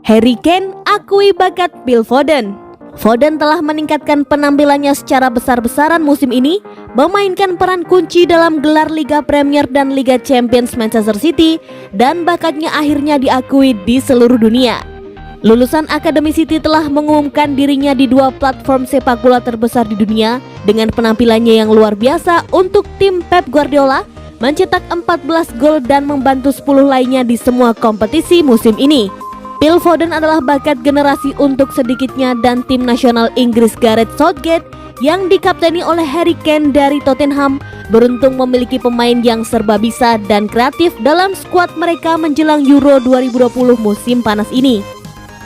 Harry Kane akui bakat Phil Foden. Foden telah meningkatkan penampilannya secara besar-besaran musim ini, memainkan peran kunci dalam gelar Liga Premier dan Liga Champions Manchester City, dan bakatnya akhirnya diakui di seluruh dunia. Lulusan Akademi City telah mengumumkan dirinya di 2 platform sepak bola terbesar di dunia dengan penampilannya yang luar biasa untuk tim Pep Guardiola, mencetak 14 gol dan membantu 10 lainnya di semua kompetisi musim ini. Phil Foden adalah bakat generasi untuk sedikitnya dan tim nasional Inggris Gareth Southgate yang dikapteni oleh Harry Kane dari Tottenham beruntung memiliki pemain yang serba bisa dan kreatif dalam skuad mereka menjelang Euro 2020 musim panas ini.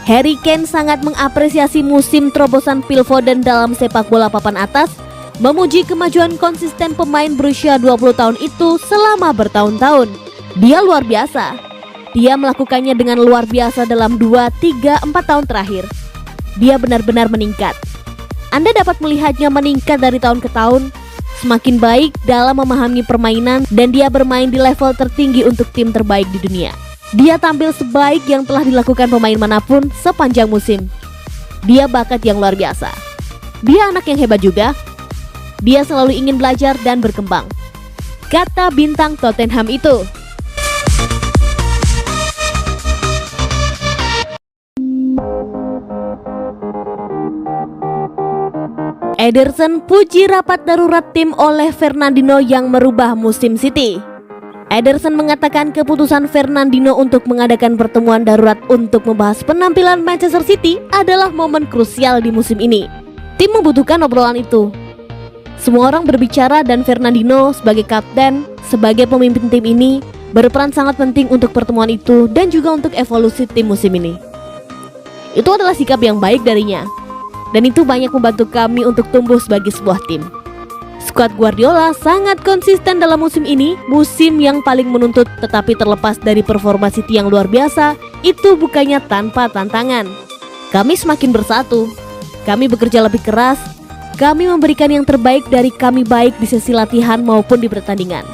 Harry Kane sangat mengapresiasi musim terobosan Phil Foden dalam sepak bola papan atas, memuji kemajuan konsisten pemain berusia 20 tahun itu selama bertahun-tahun. Dia luar biasa. Dia melakukannya dengan luar biasa dalam 2, 3, 4 tahun terakhir. Dia benar-benar meningkat. Anda dapat melihatnya meningkat dari tahun ke tahun, semakin baik dalam memahami permainan dan dia bermain di level tertinggi untuk tim terbaik di dunia. Dia tampil sebaik yang telah dilakukan pemain manapun sepanjang musim. Dia bakat yang luar biasa. Dia anak yang hebat juga. Dia selalu ingin belajar dan berkembang, kata bintang Tottenham itu. Ederson puji rapat darurat tim oleh Fernandinho yang merubah musim City. Ederson mengatakan keputusan Fernandinho untuk mengadakan pertemuan darurat untuk membahas penampilan Manchester City adalah momen krusial di musim ini. Tim membutuhkan obrolan itu. Semua orang berbicara dan Fernandinho sebagai kapten, sebagai pemimpin tim ini, berperan sangat penting untuk pertemuan itu dan juga untuk evolusi tim musim ini. Itu adalah sikap yang baik darinya. Dan itu banyak membantu kami untuk tumbuh sebagai sebuah tim. Skuad Guardiola sangat konsisten dalam musim ini, musim yang paling menuntut, tetapi terlepas dari performa City yang luar biasa, itu bukannya tanpa tantangan. Kami semakin bersatu, kami bekerja lebih keras, kami memberikan yang terbaik dari kami baik di sesi latihan maupun di pertandingan.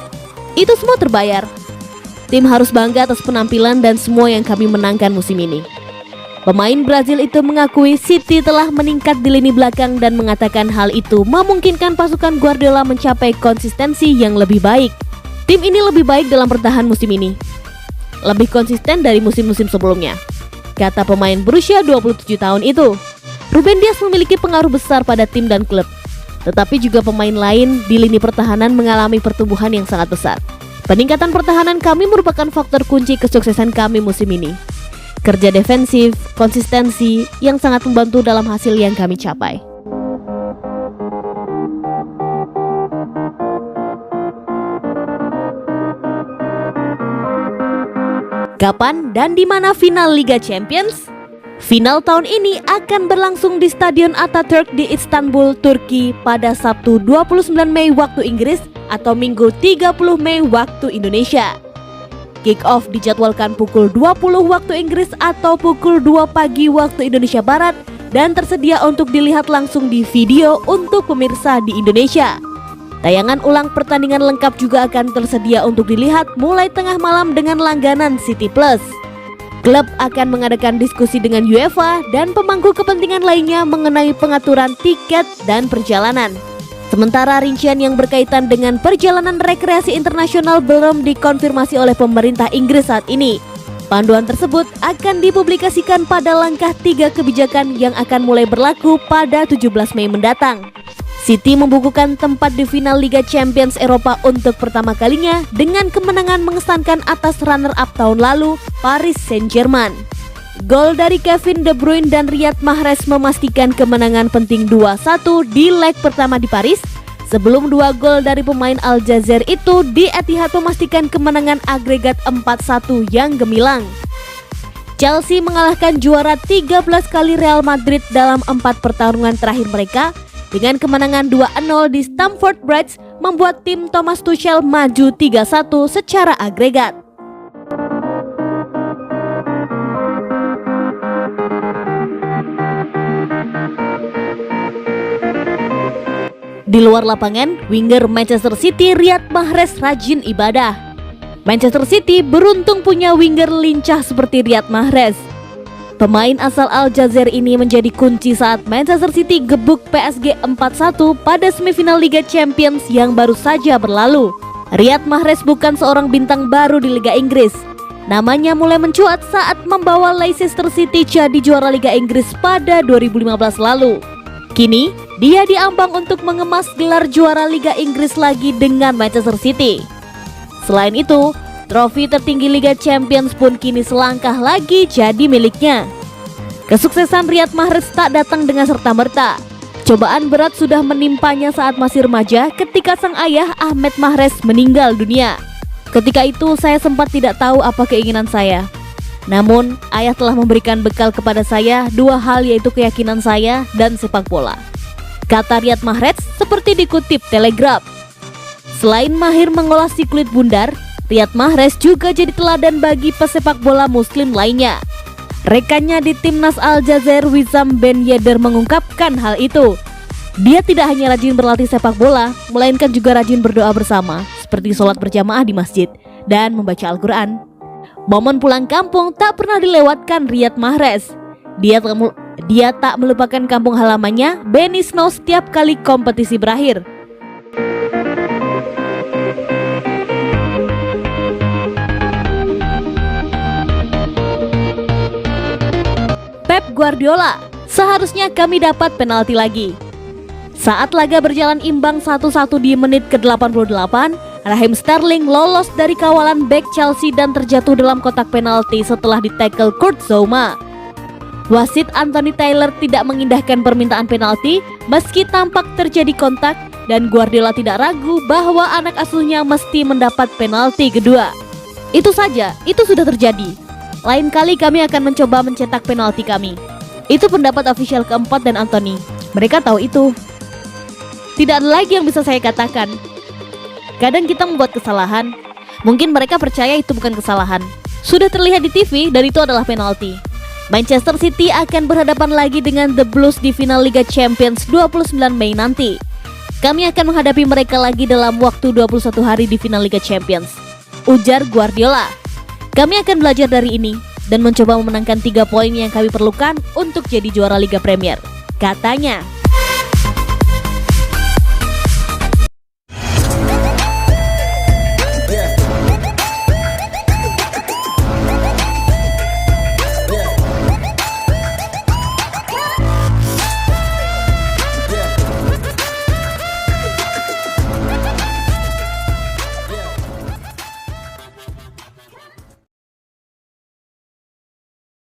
Itu semua terbayar. Tim harus bangga atas penampilan dan semua yang kami menangkan musim ini. Pemain Brazil itu mengakui City telah meningkat di lini belakang dan mengatakan hal itu memungkinkan pasukan Guardiola mencapai konsistensi yang lebih baik. Tim ini lebih baik dalam bertahan musim ini, lebih konsisten dari musim-musim sebelumnya, kata pemain berusia 27 tahun itu. Ruben Dias memiliki pengaruh besar pada tim dan klub, tetapi juga pemain lain di lini pertahanan mengalami pertumbuhan yang sangat besar. Peningkatan pertahanan kami merupakan faktor kunci kesuksesan kami musim ini. Kerja defensif, konsistensi yang sangat membantu dalam hasil yang kami capai. Kapan dan di mana final Liga Champions? Final tahun ini akan berlangsung di Stadion Atatürk di Istanbul, Turki pada Sabtu 29 Mei waktu Inggris atau Minggu 30 Mei waktu Indonesia. Kick-off dijadwalkan pukul 20 waktu Inggris atau pukul 2 pagi waktu Indonesia Barat dan tersedia untuk dilihat langsung di video untuk pemirsa di Indonesia. Tayangan ulang pertandingan lengkap juga akan tersedia untuk dilihat mulai tengah malam dengan langganan City Plus. Klub akan mengadakan diskusi dengan UEFA dan pemangku kepentingan lainnya mengenai pengaturan tiket dan perjalanan. Sementara rincian yang berkaitan dengan perjalanan rekreasi internasional belum dikonfirmasi oleh pemerintah Inggris saat ini. Panduan tersebut akan dipublikasikan pada langkah 3 kebijakan yang akan mulai berlaku pada 17 Mei mendatang. City membukukan tempat di final Liga Champions Eropa untuk pertama kalinya dengan kemenangan mengesankan atas runner-up tahun lalu, Paris Saint-Germain. Gol dari Kevin De Bruyne dan Riyad Mahrez memastikan kemenangan penting 2-1 di leg pertama di Paris, sebelum 2 gol dari pemain Al Jazir itu di Etihad memastikan kemenangan agregat 4-1 yang gemilang. Chelsea mengalahkan juara 13 kali Real Madrid dalam 4 pertarungan terakhir mereka dengan kemenangan 2-0 di Stamford Bridge, membuat tim Thomas Tuchel maju 3-1 secara agregat. Di luar lapangan, winger Manchester City Riyad Mahrez rajin ibadah. Manchester City beruntung punya winger lincah seperti Riyad Mahrez. Pemain asal Aljazair ini menjadi kunci saat Manchester City gebuk PSG 4-1 pada semifinal Liga Champions yang baru saja berlalu. Riyad Mahrez bukan seorang bintang baru di Liga Inggris. Namanya mulai mencuat saat membawa Leicester City jadi juara Liga Inggris pada 2015 lalu. Kini, dia diambang untuk mengemas gelar juara Liga Inggris lagi dengan Manchester City. Selain itu, trofi tertinggi Liga Champions pun kini selangkah lagi jadi miliknya. Kesuksesan Riyad Mahrez tak datang dengan serta-merta. Cobaan berat sudah menimpanya saat masih remaja ketika sang ayah Ahmed Mahrez meninggal dunia. Ketika itu saya sempat tidak tahu apa keinginan saya. Namun, ayah telah memberikan bekal kepada saya dua hal, yaitu keyakinan saya dan sepak bola, kata Riyad Mahrez seperti dikutip Telegraph. Selain mahir mengolah si kulit bundar, Riyad Mahrez juga jadi teladan bagi pesepak bola muslim lainnya. Rekannya di timnas Aljazair, Wissam Ben Yedder, mengungkapkan hal itu. Dia tidak hanya rajin berlatih sepak bola, melainkan juga rajin berdoa bersama, seperti sholat berjamaah di masjid dan membaca Al-Quran. Momen pulang kampung tak pernah dilewatkan Riyad Mahrez. Dia tak melupakan kampung halamannya, Beni Snow, setiap kali kompetisi berakhir. Pep Guardiola, seharusnya kami dapat penalti lagi. Saat laga berjalan imbang 1-1 di menit ke-88, Raheem Sterling lolos dari kawalan bek Chelsea dan terjatuh dalam kotak penalti setelah ditackle Kurt Zouma. Wasit Anthony Taylor tidak mengindahkan permintaan penalti meski tampak terjadi kontak, dan Guardiola tidak ragu bahwa anak asuhnya mesti mendapat penalti kedua. Itu saja, itu sudah terjadi. Lain kali kami akan mencoba mencetak penalti kami. Itu pendapat ofisial keempat dan Anthony. Mereka tahu itu. Tidak ada lagi yang bisa saya katakan. Kadang kita membuat kesalahan. Mungkin mereka percaya itu bukan kesalahan. Sudah terlihat di TV dan itu adalah penalti. Manchester City akan berhadapan lagi dengan The Blues di final Liga Champions 29 Mei nanti. Kami akan menghadapi mereka lagi dalam waktu 21 hari di final Liga Champions, ujar Guardiola. Kami akan belajar dari ini dan mencoba memenangkan 3 poin yang kami perlukan untuk jadi juara Liga Premier, katanya.